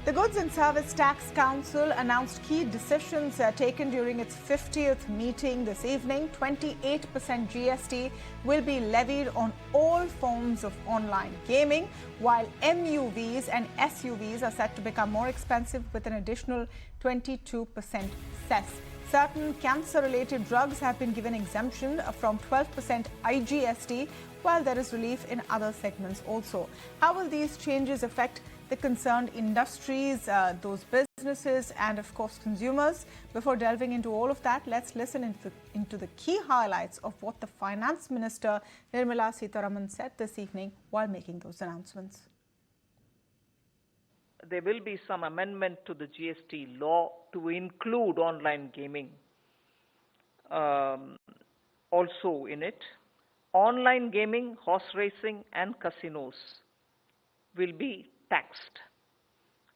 The Goods and Service Tax Council announced key decisions taken during its 50th meeting this evening. 28% GST will be levied on all forms of online gaming, while MUVs and SUVs are set to become more expensive with an additional 22% cess. Certain cancer-related drugs have been given exemption from 12% IGST, while there is relief in other segments also. How will these changes affect the concerned industries, those businesses, and of course consumers? Before delving into all of that, let's listen into the key highlights of what the Finance Minister Nirmala Sitharaman said this evening while making those announcements. There will be some amendment to the GST law to include online gaming also in it. Online gaming, horse racing and casinos will be taxed.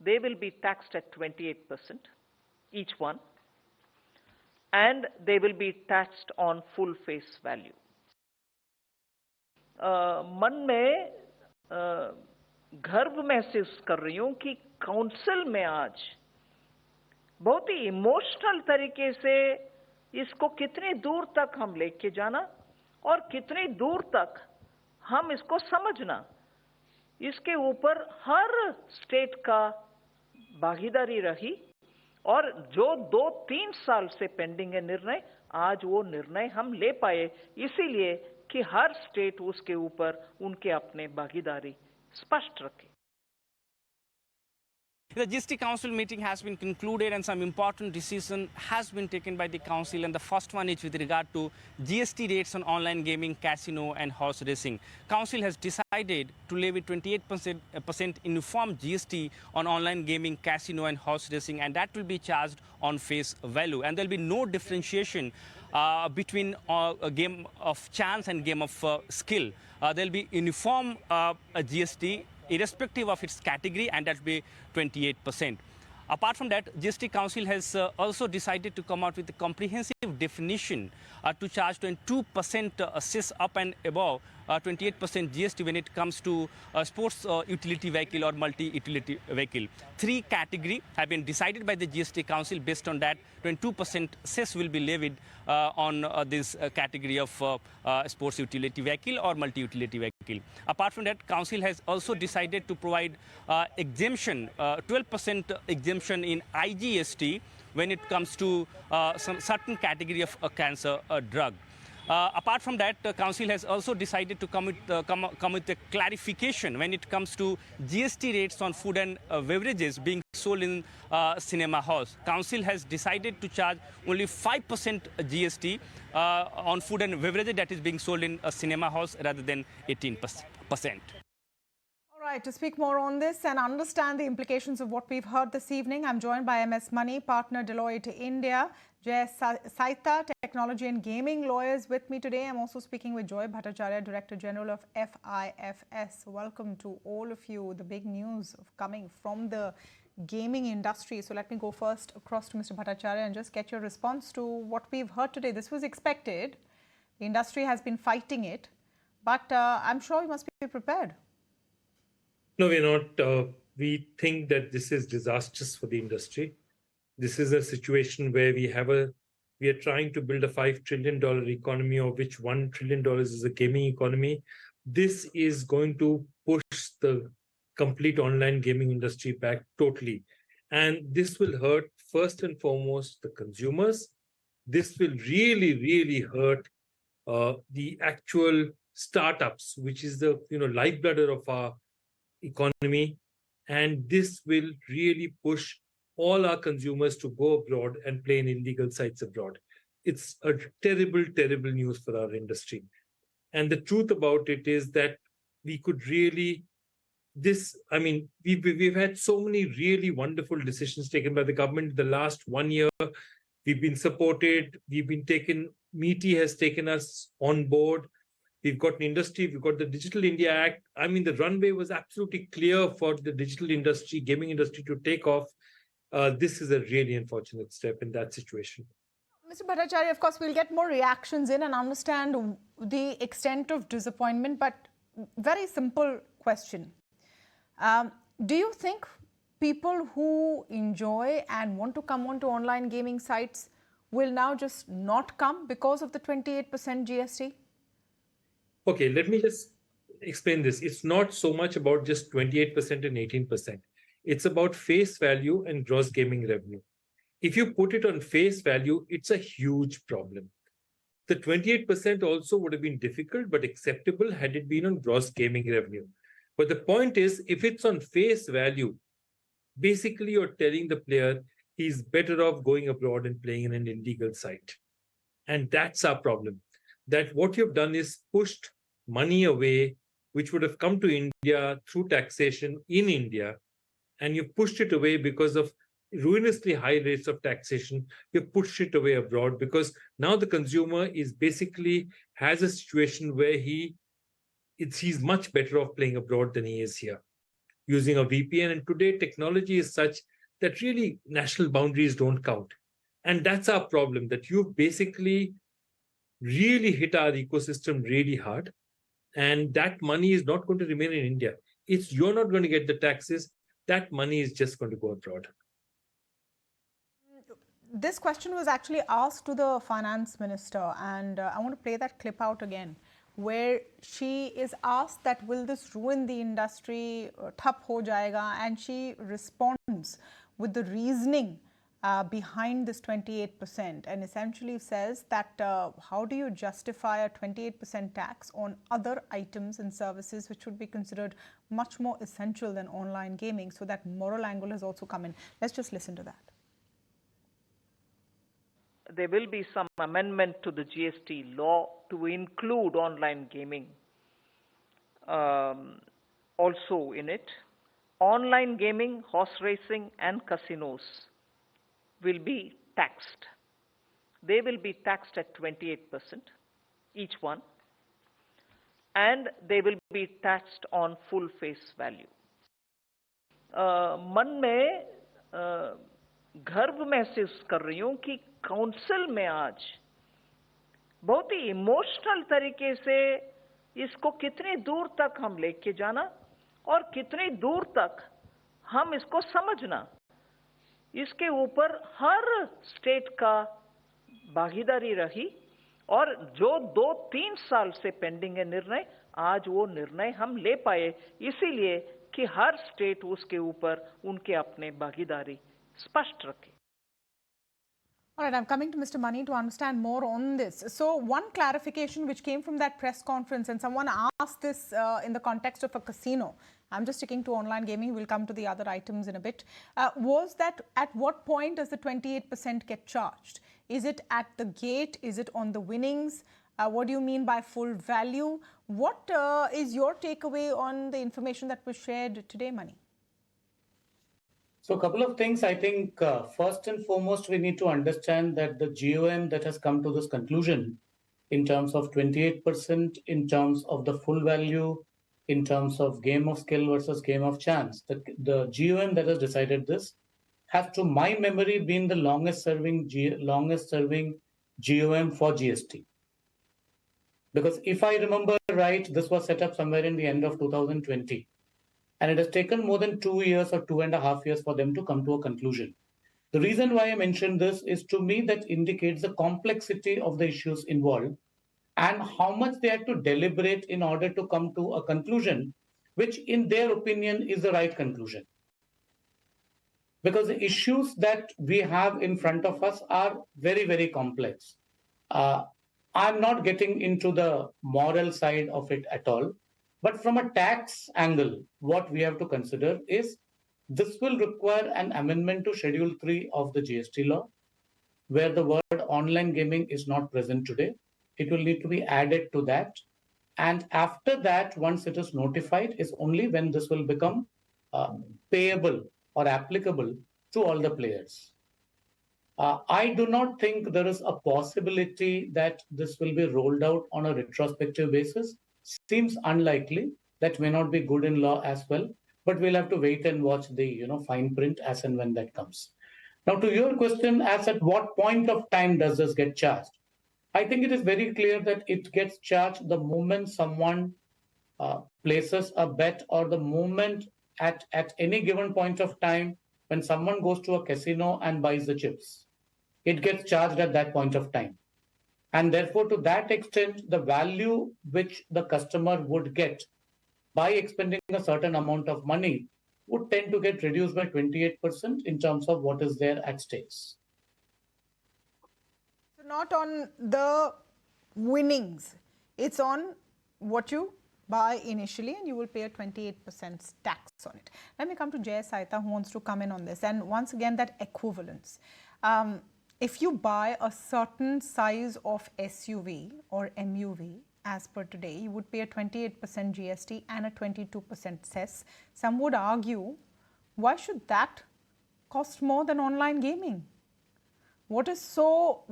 They will be taxed at 28%, each one, and they will be taxed on full face value. मन में गर्व महसूस कर रही हूँ कि council में आज बहुत ही इमोशनल तरीके से इसको कितनी दूर तक हम लेके जाना और कितनी दूर तक हम इसको समझना, इसके ऊपर हर स्टेट का भागीदारी रही और जो 2-3 साल से पेंडिंग है निर्णय, आज वो निर्णय हम ले पाए, इसीलिए कि हर स्टेट उसके ऊपर उनके अपने भागीदारी स्पष्ट रखे. The GST Council meeting has been concluded and some important decision has been taken by the Council, and the first one is with regard to GST rates on online gaming, casino and horse racing. Council has decided to levy 28% uniform GST on online gaming, casino and horse racing, and that will be charged on face value, and there will be no differentiation between a game of chance and game of skill. There will be uniform GST irrespective of its category, and that will be 28%. Apart from that, GST Council has also decided to come out with a comprehensive definition to charge 22% cess up and above 28% GST when it comes to sports utility vehicle or multi-utility vehicle. 3 categories have been decided by the GST Council. Based on that, 22% cess will be levied on this category of sports utility vehicle or multi-utility vehicle. Apart from that, Council has also decided to provide exemption, 12% exemption in IGST when it comes to some certain category of cancer drug. Apart from that, the Council has also decided to come with a clarification when it comes to GST rates on food and beverages being sold in cinema halls. Council has decided to charge only 5% GST on food and beverages that is being sold in cinema halls rather than 18%. All right, to speak more on this and understand the implications of what we've heard this evening, I'm joined by MS Money partner Deloitte India, Sayta, technology and gaming lawyers with me today. I'm also speaking with Bhattacharjya, Director General of FIFS. Welcome to all of you. The big news coming from the gaming industry. So let me go first across to Mr. Bhattacharjya and just get your response to what we've heard today. This was expected. The industry has been fighting it, but I'm sure you must be prepared. No, we're not. We think that this is disastrous for the industry. This is a situation where we are trying to build a $5 trillion economy, of which $1 trillion is a gaming economy. This is going to push the complete online gaming industry back totally. And this will hurt, first and foremost, the consumers. This will really, really hurt the actual startups, which is the lifeblood of our economy. And this will really push all our consumers to go abroad and play in illegal sites abroad. It's a terrible, terrible news for our industry. And the truth about it is that we could really, we've had so many really wonderful decisions taken by the government in the last 1 year. We've been supported, MeitY has taken us on board. We've got an industry, we've got the Digital India Act. The runway was absolutely clear for the digital industry, gaming industry to take off. This is a really unfortunate step in that situation. Mr. Bhattacharjya, of course, we'll get more reactions in and understand the extent of disappointment, but very simple question. Do you think people who enjoy and want to come onto online gaming sites will now just not come because of the 28% GST? Okay, let me just explain this. It's not so much about just 28% and 18%. It's about face value and gross gaming revenue. If you put it on face value, it's a huge problem. The 28% also would have been difficult but acceptable had it been on gross gaming revenue. But the point is, if it's on face value, basically you're telling the player he's better off going abroad and playing in an illegal site. And that's our problem. That what you've done is pushed money away, which would have come to India through taxation in India, and you pushed it away because of ruinously high rates of taxation. You pushed it away abroad because now the consumer is basically has a situation where he's much better off playing abroad than he is here using a VPN. And today technology is such that really national boundaries don't count. And that's our problem, that you've basically really hit our ecosystem really hard. And that money is not going to remain in India. You're not going to get the taxes. That money is just going to go abroad. This question was actually asked to the finance minister, and I want to play that clip out again, where she is asked that will this ruin the industry, thap ho jayega, and she responds with the reasoning behind this 28%, and essentially says that how do you justify a 28% tax on other items and services which would be considered much more essential than online gaming? So that moral angle has also come in. Let's just listen to that. There will be some amendment to the GST law to include online gaming also in it. Online gaming, horse racing and casinos will be taxed. They will be taxed at 28%, each one, and they will be taxed on full face value. मन में गर्व महसूस कर रही हूं कि council में आज बहुत ही इमोशनल तरीके से इसको कितनी दूर तक हम लेके जाना और कितनी दूर तक हम इसको समझना, इसके ऊपर हर स्टेट का भागीदारी रही। और जो 2-3 साल से पेंडिंग है निर्णय, आज वो निर्णय हम ले पाए, इसीलिए कि हर स्टेट उसके ऊपर उनके अपने भागीदारी स्पष्ट रखे। All right, I'm coming to Mr. Mani to understand more on this. So one clarification which came from that press conference, and someone asked this in the context of a casino, I'm just sticking to online gaming, we'll come to the other items in a bit, was that at what point does the 28% get charged? Is it at the gate? Is it on the winnings? What do you mean by full value? What is your takeaway on the information that was shared today, Mani? So a couple of things. I think first and foremost, we need to understand that the GOM that has come to this conclusion in terms of 28%, in terms of the full value, in terms of game of skill versus game of chance, the GOM that has decided this has, to my memory, been the longest serving GOM for GST. Because if I remember right, this was set up somewhere in the end of 2020. And it has taken more than 2 years or 2.5 years for them to come to a conclusion. The reason why I mentioned this is, to me, that indicates the complexity of the issues involved and how much they had to deliberate in order to come to a conclusion, which in their opinion is the right conclusion. Because the issues that we have in front of us are very, very complex. I'm not getting into the moral side of it at all. But from a tax angle, what we have to consider is this will require an amendment to Schedule 3 of the GST law, where the word online gaming is not present today. It will need to be added to that. And after that, once it is notified, is only when this will become payable or applicable to all the players. I do not think there is a possibility that this will be rolled out on a retrospective basis. Seems unlikely. That may not be good in law as well, but we'll have to wait and watch the fine print as and when that comes. Now, to your question, as at what point of time does this get charged? I think it is very clear that it gets charged the moment someone places a bet, or the moment at any given point of time, when someone goes to a casino and buys the chips, it gets charged at that point of time. And therefore, to that extent, the value which the customer would get by expending a certain amount of money would tend to get reduced by 28% in terms of what is there at stakes. So not on the winnings, it's on what you buy initially, and you will pay a 28% tax on it. Let me come to Sayta, who wants to come in on this. And once again, that equivalence. If you buy a certain size of SUV or MUV, as per today, you would pay a 28% GST and a 22% cess. Some would argue, why should that cost more than online gaming? What is so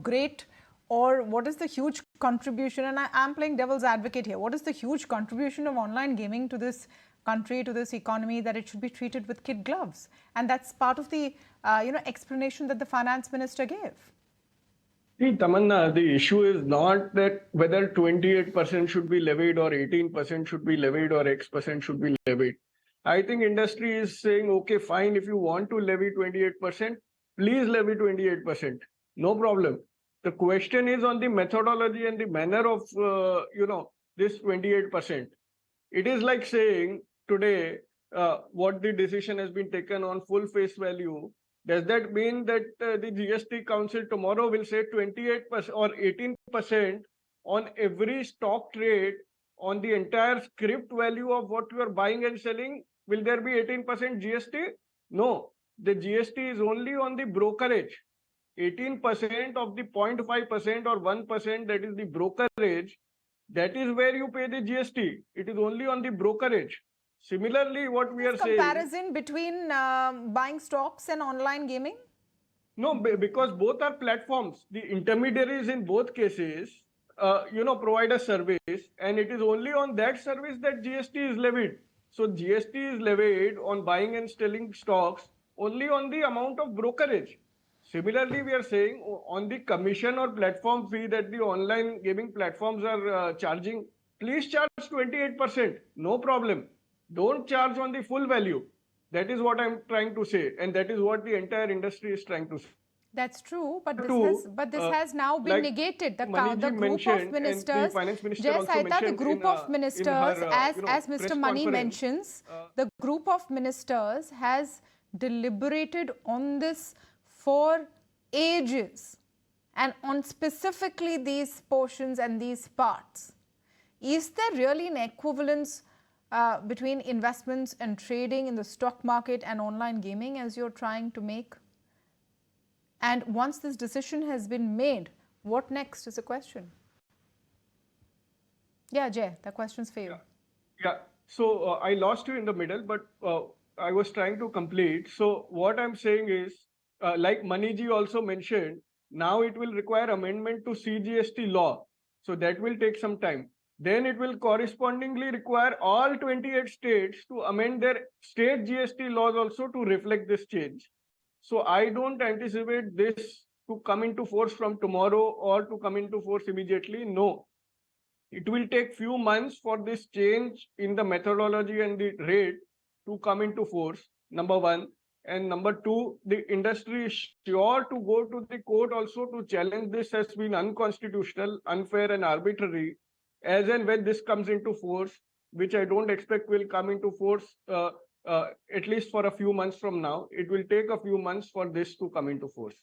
great, or what is the huge contribution? And I'm playing devil's advocate here. What is the huge contribution of online gaming to this country, to this economy, that it should be treated with kid gloves? And that's part of the explanation that the finance minister gave. See, Tamanna, the issue is not that whether 28% should be levied or 18% should be levied or X% should be levied. I think industry is saying, okay, fine, if you want to levy 28%, please levy 28%. No problem. The question is on the methodology and the manner of, this 28%. It is like saying today, what the decision has been taken on full face value. Does that mean that the GST Council tomorrow will say 28% or 18% on every stock trade on the entire script value of what you are buying and selling? Will there be 18% GST? No, the GST is only on the brokerage. 18% of the 0.5% or 1% that is the brokerage, that is where you pay the GST. It is only on the brokerage. Similarly, what we are saying... Comparison between buying stocks and online gaming? No, because both are platforms. The intermediaries in both cases, provide a service, and it is only on that service that GST is levied. So GST is levied on buying and selling stocks only on the amount of brokerage. Similarly, we are saying on the commission or platform fee that the online gaming platforms are charging, please charge 28%. No problem. Don't charge on the full value. That is what I'm trying to say. And that is what the entire industry is trying to say. That's true, but this has now been negated. The group of ministers, Sayta, the group of ministers, as Mr. Mani mentions, the group of ministers has deliberated on this for ages, and on specifically these portions and these parts. Is there really an equivalence between investments and trading in the stock market and online gaming, as you're trying to make? And once this decision has been made, what next is the question? Yeah, Jay, the question's for you. Yeah. So I lost you in the middle, but I was trying to complete. So what I'm saying is, like Maniji also mentioned, now it will require amendment to CGST law. So that will take some time. Then it will correspondingly require all 28 states to amend their state GST laws also to reflect this change. So I don't anticipate this to come into force from tomorrow or to come into force immediately. No, it will take few months for this change in the methodology and the rate to come into force, number one. And number two, the industry is sure to go to the court also to challenge this as being unconstitutional, unfair and arbitrary, as and when this comes into force, which I don't expect will come into force at least for a few months from now. It will take a few months for this to come into force.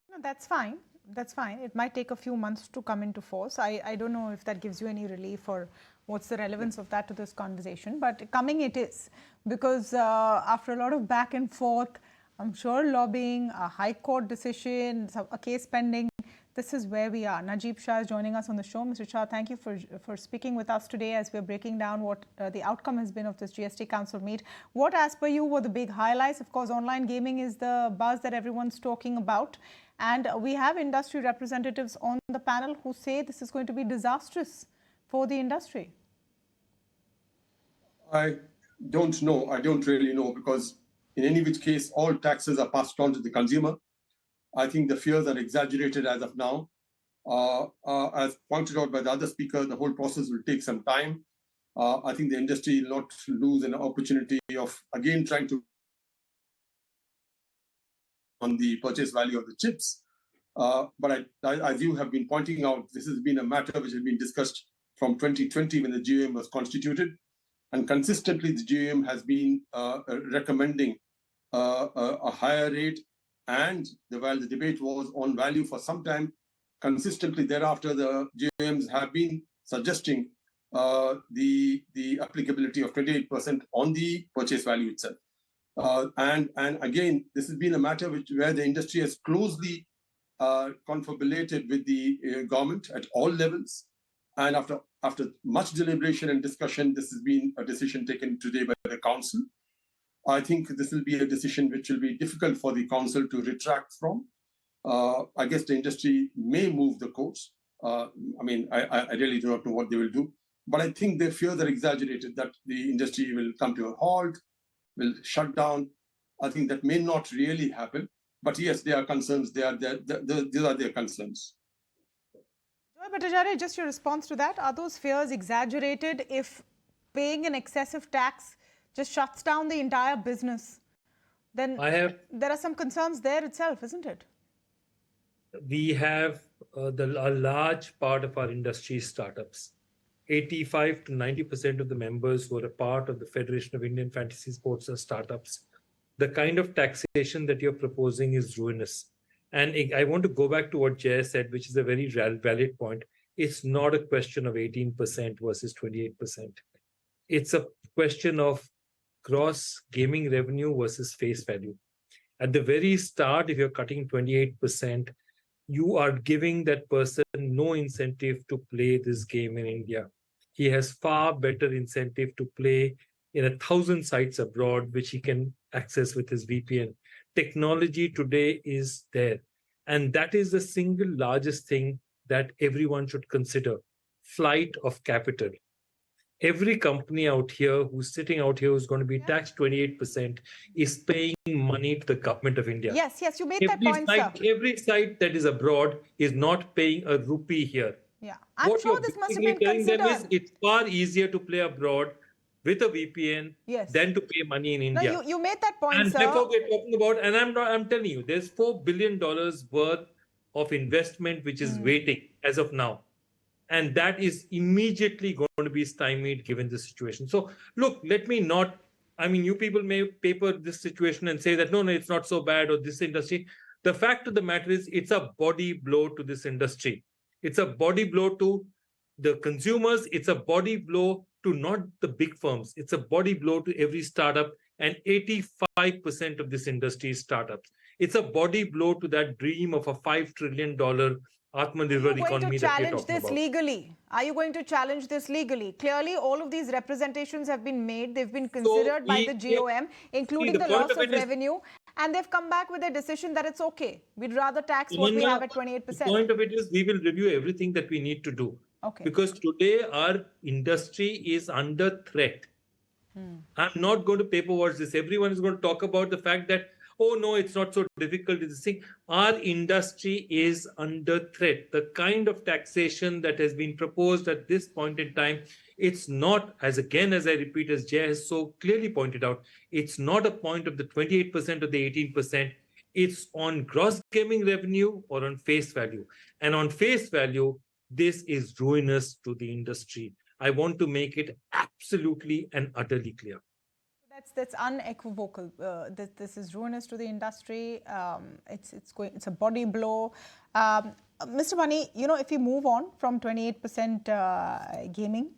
No, that's fine. That's fine. It might take a few months to come into force. I don't know if that gives you any relief, or what's the relevance of that to this conversation, but coming it is, because after a lot of back and forth, I'm sure lobbying, a high court decision, a case pending, this is where we are. Najib Shah is joining us on the show. Mr. Shah, thank you for speaking with us today as we're breaking down what the outcome has been of this GST Council meet. What, as per you, were the big highlights? Of course, online gaming is the buzz that everyone's talking about. And we have industry representatives on the panel who say this is going to be disastrous for the industry. I don't know. I don't really know, because in any which case, all taxes are passed on to the consumer. I think the fears are exaggerated as of now. As pointed out by the other speaker, the whole process will take some time. I think the industry will not lose an opportunity of again trying to on the purchase value of the chips. But as you have been pointing out, this has been a matter which has been discussed from 2020 when the GOM was constituted. And consistently, the GOM has been recommending a higher rate. And while the debate was on value for some time, consistently thereafter, the GOMs have been suggesting the applicability of 28% on the purchase value itself. And again, this has been a matter where the industry has closely confabulated with the government at all levels. And after much deliberation and discussion, this has been a decision taken today by the council. I think this will be a decision which will be difficult for the council to retract from. I guess the industry may move the course. I really do not know what they will do. But I think their fears are exaggerated that the industry will come to a halt, will shut down. I think that may not really happen. But yes, there are concerns. These are their concerns. Bhattacharjya, just your response to that. Are those fears exaggerated if paying an excessive tax just shuts down the entire business? Then there are some concerns there itself, isn't it? We have a large part of our industry startups. 85 to 90% of the members who are a part of the Federation of Indian Fantasy Sports are startups. The kind of taxation that you're proposing is ruinous. And I want to go back to what Jay said, which is a very valid point. It's not a question of 18% versus 28%. It's a question of gross gaming revenue versus face value. At the very start, if you're cutting 28%, you are giving that person no incentive to play this game in India. He has far better incentive to play in 1,000 sites abroad, which he can access with his VPN. Technology today is there. And that is the single largest thing that everyone should consider. Flight of capital. Every company out here who's sitting out here who's going to be taxed 28% is paying money to the government of India. Yes, you made that point, sir. Every site that is abroad is not paying a rupee here. Yeah, I'm sure this must have been considered. Them is it's far easier to play abroad with a VPN than to pay money in India. No, you made that point, and sir. Therefore, we're talking about, and I'm telling you, there's $4 billion worth of investment which is waiting as of now. And that is immediately going to be stymied given the situation. So, look, let me not, you people may paper this situation and say that, no, it's not so bad, or this industry. The fact of the matter is, it's a body blow to this industry. It's a body blow to the consumers. It's a body blow to not the big firms. It's a body blow to every startup, and 85% of this industry is startups. It's a body blow to that dream of a $5 trillion Atmanirbhar economy that we're talking about. Legally? Are you going to challenge this legally? Clearly, all of these representations have been made. They've been considered by the GOM, including the loss of revenue. And they've come back with a decision that it's okay. We'd rather tax what we have at 28%. The point of it is we will review everything that we need to do. Okay. Because today our industry is under threat. I'm not going to paper watch this. Everyone is going to talk about the fact that, oh no, it's not so difficult. This thing. Our industry is under threat. The kind of taxation that has been proposed at this point in time, it's not, as I repeat, as Jay has so clearly pointed out, it's not a point of the 28% or the 18%. It's on gross gaming revenue or on face value. And on face value, this is ruinous to the industry. I want to make it absolutely and utterly clear. That's unequivocal. This is ruinous to the industry. It's a body blow. Mr. Mani, if we move on from 28% gaming,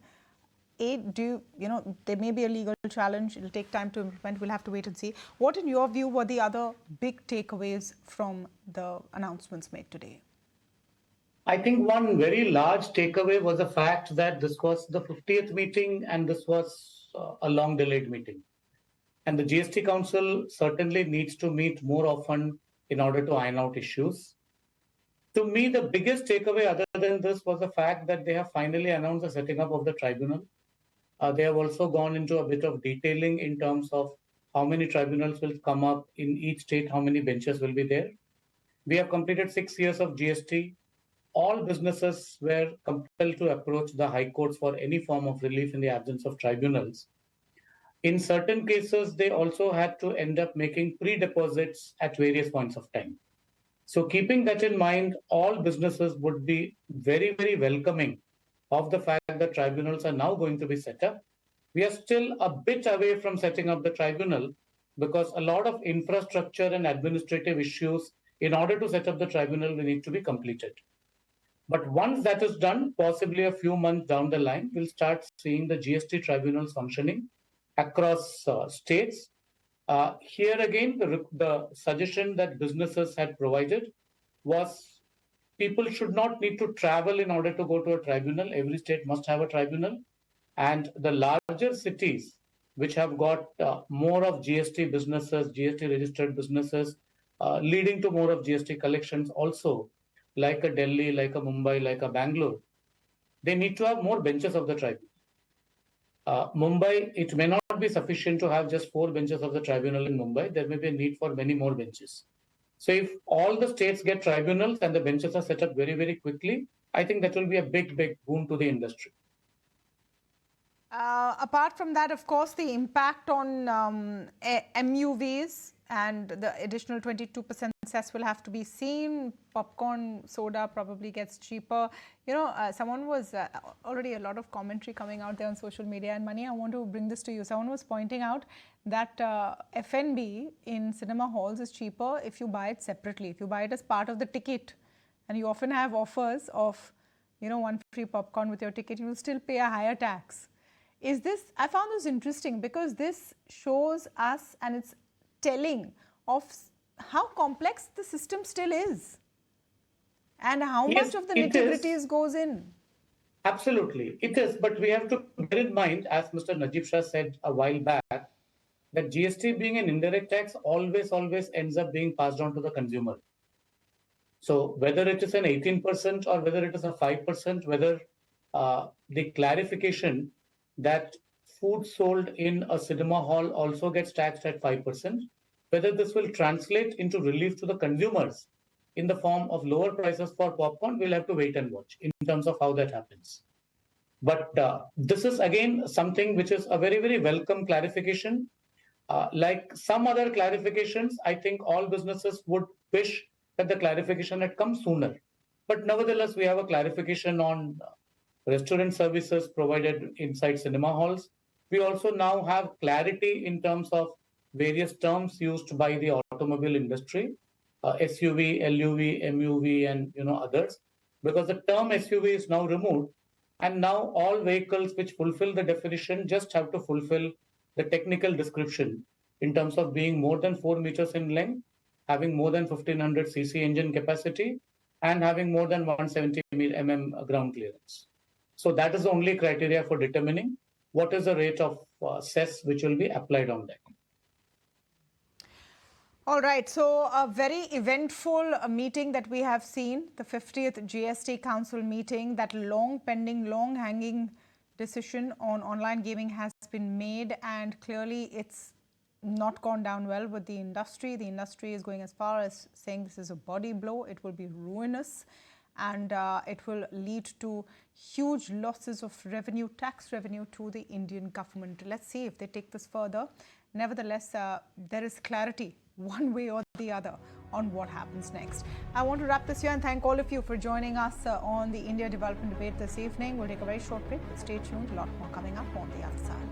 there may be a legal challenge. It'll take time to implement. We'll have to wait and see. What, in your view, were the other big takeaways from the announcements made today? I think one very large takeaway was the fact that this was the 50th meeting and this was a long delayed meeting. And the GST Council certainly needs to meet more often in order to iron out issues. To me, the biggest takeaway other than this was the fact that they have finally announced the setting up of the tribunal. They have also gone into a bit of detailing in terms of how many tribunals will come up in each state, how many benches will be there. We have completed 6 years of GST. all businesses were compelled to approach the high courts for any form of relief in the absence of tribunals. In certain cases, they also had to end up making pre-deposits at various points of time. So keeping that in mind, all businesses would be very, very welcoming of the fact that tribunals are now going to be set up. We are still a bit away from setting up the tribunal because a lot of infrastructure and administrative issues in order to set up the tribunal will need to be completed. But once that is done, possibly a few months down the line, we'll start seeing the GST tribunals functioning across states. Here again, the suggestion that businesses had provided was people should not need to travel in order to go to a tribunal. Every state must have a tribunal. And the larger cities, which have got more of GST businesses, GST registered businesses, leading to more of GST collections also, like a Delhi, like a Mumbai, like a Bangalore, they need to have more benches of the tribunal. Mumbai, it may not be sufficient to have just 4 benches of the tribunal in Mumbai. There may be a need for many more benches. So if all the states get tribunals and the benches are set up very, very quickly, I think that will be a big, big boon to the industry. Apart from that, of course, the impact on MUVs and the additional 22% cess will have to be seen. Popcorn, soda probably gets cheaper. You know, someone was already a lot of commentary coming out there on social media. And Mani, I want to bring this to you. Someone was pointing out that F&B in cinema halls is cheaper if you buy it separately. If you buy it as part of the ticket, and you often have offers of, you know, 1 free popcorn with your ticket, you will still pay a higher tax. Is this, I found this interesting because this shows us, and it's telling of how complex the system still is and how much of the nitty-gritties goes in. Absolutely, it is. But we have to bear in mind, as Mr. Najib Shah said a while back, that GST being an indirect tax always ends up being passed on to the consumer. So whether it is an 18% or whether it is a 5%, whether the clarification that food sold in a cinema hall also gets taxed at 5%, whether this will translate into relief to the consumers in the form of lower prices for popcorn, we'll have to wait and watch in terms of how that happens. But this is again something which is a very, very welcome clarification. Like some other clarifications, I think all businesses would wish that the clarification had come sooner. But nevertheless, we have a clarification on restaurant services provided inside cinema halls. We also now have clarity in terms of various terms used by the automobile industry, SUV, LUV, MUV, and others, because the term SUV is now removed, and now all vehicles which fulfill the definition just have to fulfill the technical description in terms of being more than 4 meters in length, having more than 1500 cc engine capacity, and having more than 170 mm ground clearance. So that is the only criteria for determining what is the rate of cess which will be applied on that. All right, so a very eventful meeting that we have seen, the 50th GST Council meeting. That long pending, long hanging decision on online gaming has been made, and clearly it's not gone down well with the industry. The industry is going as far as saying this is a body blow. It will be ruinous, and it will lead to huge losses of revenue, tax revenue to the Indian government. Let's see if they take this further. Nevertheless, there is clarity one way or the other on what happens next. I want to wrap this here and thank all of you for joining us on the India Development Debate this evening. We'll take a very short break. Stay tuned. A lot more coming up on the other side.